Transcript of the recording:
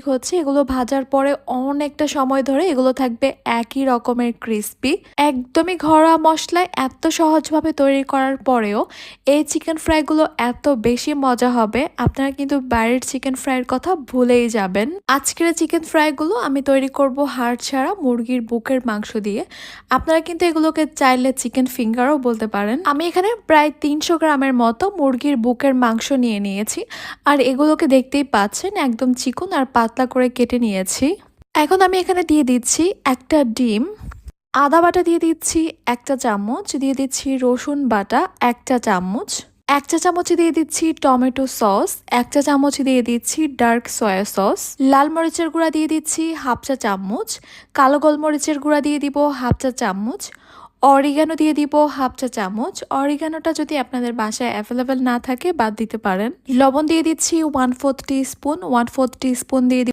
হচ্ছে এগুলো ভাজার পরে অনেকটা সময় ধরে এগুলো থাকবে একই রকমের ক্রিস্পি। একদমই ঘরোয়া মশলায় এত সহজভাবে তৈরি করার পরেও এই চিকেন ফ্রাইগুলো এত বেশি মজা হবে, আপনারা কিন্তু বাইরের চিকেন ফ্রাইয়ের কথা ভুলেই যাবেন। আজকের চিকেন ফ্রাইগুলো আমি তৈরি করব হাড় ছাড়া মুরগির বুকের মাংস দিয়ে। আপনারা কিন্তু এগুলোকে চাইলে চিকেন ফিঙ্গারও বলতে পারেন। আমি এখানে প্রায় 300 গ্রামের মতো মুরগির বুকের মাংস নিয়ে নিয়েছি, আর এগুলোকে দেখতেই পাচ্ছেন একদম চিকন আর পাতলা করে কেটে নিয়েছি। এখন আমি এখানে দিয়ে দিচ্ছি একটা ডিম, আদা বাটা দিয়ে দিচ্ছি 1 চা চামচ, দিয়ে দিচ্ছি রসুন বাটা 1 চা চামচ, 1 চা চামচ দিয়ে দিচ্ছি টমেটো সস, 1 চা চামচ দিয়ে দিচ্ছি ডার্ক সয়া সস, লাল মরিচের গুঁড়া দিয়ে দিচ্ছি 1/2 চা চামচ, কালো গোলমরিচের গুঁড়া দিয়ে দিব 1/2 চা চামচ, অরিগানো দিয়ে দিব 1/2 চা চামচ। অরিগানোটা যদি আপনাদের বাসায় অ্যাভেলেবেল না থাকে বাদ দিতে পারেন। লবণ দিয়ে দিচ্ছি 1/4 টিস্পুন, 1/4 টিস্পুন দিয়ে